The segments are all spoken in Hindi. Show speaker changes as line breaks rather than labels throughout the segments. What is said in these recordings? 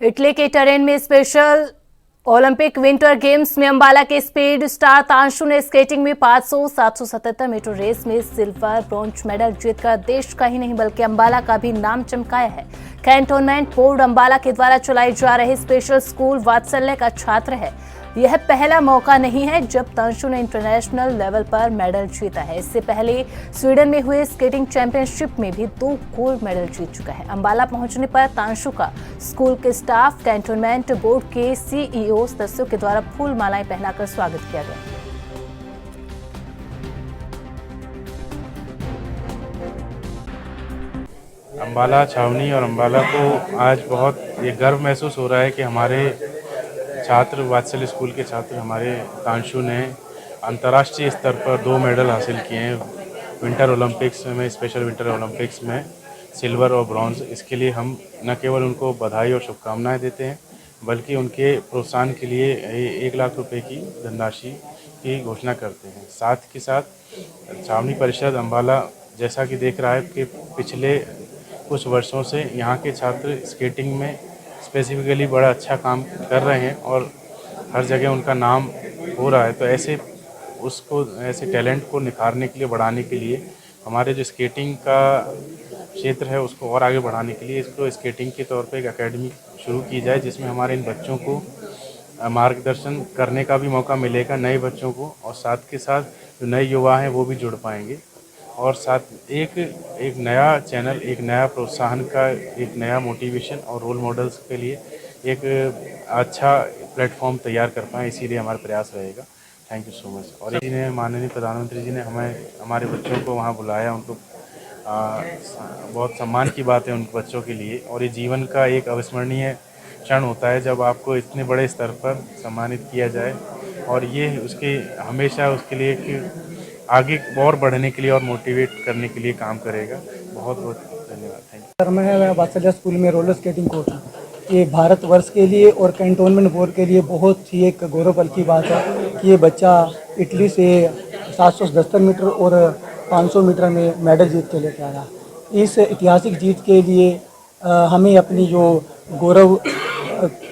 इटली के टरेन में स्पेशल ओलंपिक विंटर गेम्स में अंबाला के स्पीड स्टार तांशु ने स्केटिंग में 500-777 मीटर रेस में सिल्वर ब्रॉन्ज मेडल जीतकर देश का ही नहीं बल्कि अंबाला का भी नाम चमकाया है। कैंटोनमेंट बोर्ड अंबाला के द्वारा चलाई जा रही स्पेशल स्कूल वात्सल्य का छात्र है। यह पहला मौका नहीं है जब तांशु ने इंटरनेशनल लेवल पर मेडल जीता है। इससे पहले स्वीडन में हुए स्केटिंग चैंपियनशिप में भी 2 गोल्ड मेडल जीत चुका है। अंबाला पहुंचने पर तांशु का स्कूल के स्टाफ, कैंटोनमेंट बोर्ड के सीईओ सदस्यों के द्वारा फूल मालाएं पहनाकर स्वागत किया गया।
अंबाला छावनी और अंबाला को आज बहुत ये गर्व महसूस हो रहा है कि हमारे छात्र वात्सल्य स्कूल के छात्र हमारे तांशु ने अंतर्राष्ट्रीय स्तर पर 2 मेडल हासिल किए हैं विंटर ओलंपिक्स में, स्पेशल विंटर ओलंपिक्स में सिल्वर और ब्रॉन्ज। इसके लिए हम न केवल उनको बधाई और शुभकामनाएं देते हैं बल्कि उनके प्रोत्साहन के लिए 1 लाख रुपए की धनराशि की घोषणा करते हैं। साथ के साथ छावनी परिषद अंबाला जैसा कि देख रहा है कि पिछले कुछ वर्षों से यहाँ के छात्र स्केटिंग में स्पेसिफिकली बड़ा अच्छा काम कर रहे हैं और हर जगह उनका नाम हो रहा है। तो ऐसे टैलेंट को निखारने के लिए, बढ़ाने के लिए हमारे जो स्केटिंग का क्षेत्र है उसको और आगे बढ़ाने के लिए इसको स्केटिंग के तौर पे एक एकेडमी शुरू की जाए जिसमें हमारे इन बच्चों को मार्गदर्शन करने का भी मौका मिलेगा, नए बच्चों को, और साथ के साथ जो नए युवा हैं वो भी जुड़ पाएंगे और साथ एक नया चैनल, एक नया प्रोत्साहन का, एक नया मोटिवेशन और रोल मॉडल्स के लिए एक अच्छा प्लेटफॉर्म तैयार कर पाएँ, इसीलिए हमारा प्रयास रहेगा। Thank you so much. और जी ने, माननीय प्रधानमंत्री जी ने हमारे बच्चों को वहाँ बुलाया, उनको बहुत सम्मान की बात है उन बच्चों के लिए और ये जीवन का एक अविस्मरणीय क्षण होता है जब आपको इतने बड़े स्तर पर सम्मानित किया जाए और ये उसके हमेशा उसके लिए एक आगे और बढ़ने के लिए और मोटिवेट करने के लिए काम करेगा। बहुत बहुत धन्यवाद। थैंक यू
सर, मैं वात्सल्य स्कूल में रोलर स्केटिंग कोच हूँ। ये भारतवर्ष के लिए और कैंटोनमेंट बोर्ड के लिए बहुत ही एक गौरव पल की बात है कि ये बच्चा इटली से 777 मीटर और 500 मीटर में मेडल जीत के लेके आया। इस ऐतिहासिक जीत के लिए हमें अपनी जो गौरव,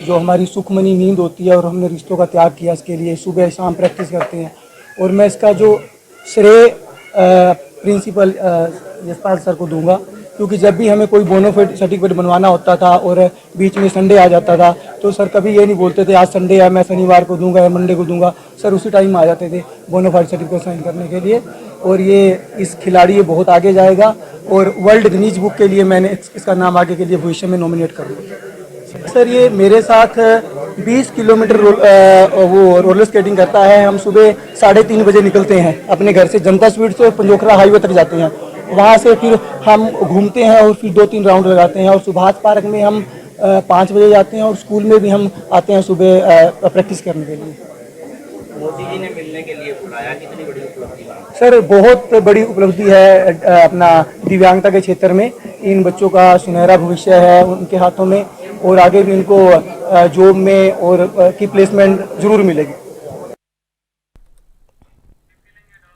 जो हमारी सुखमनी नींद होती है और हमने रिश्तों का त्याग किया, इसके लिए सुबह शाम प्रैक्टिस करते हैं और मैं इसका जो श्रेय प्रिंसिपल यशपाल सर को दूंगा, क्योंकि जब भी हमें कोई बोनोफाइड सर्टिफिकेट बनवाना होता था और बीच में संडे आ जाता था तो सर कभी ये नहीं बोलते थे आज संडे है मैं शनिवार को दूंगा या मंडे को दूंगा। सर उसी टाइम आ जाते थे बोनोफाइड सर्टिफिकेट साइन करने के लिए और ये इस खिलाड़ी ये बहुत आगे जाएगा और वर्ल्ड गिनीज बुक के लिए मैंने इसका नाम आगे के लिए भविष्य में नॉमिनेट करूँगा। सर, ये मेरे साथ 20 किलोमीटर वो रोलर स्केटिंग करता है। हम सुबह 3:30 बजे निकलते हैं अपने घर से, जनता स्वीट से पंजोखरा हाईवे तक जाते हैं। वहाँ से फिर हम घूमते हैं और फिर 2-3 राउंड लगाते हैं और सुभाष पार्क में हम 5 बजे जाते हैं और स्कूल में भी हम आते हैं सुबह प्रैक्टिस करने के लिए।
मोदी जी ने मिलने के लिए बुलाया, कितनी बड़ी उपलब्धि है?
सर, बहुत बड़ी उपलब्धि है अपना दिव्यांगता के क्षेत्र में। इन बच्चों का सुनहरा भविष्य है उनके हाथों में और आगे भी उनको जॉब में और की प्लेसमेंट जरूर मिलेगी।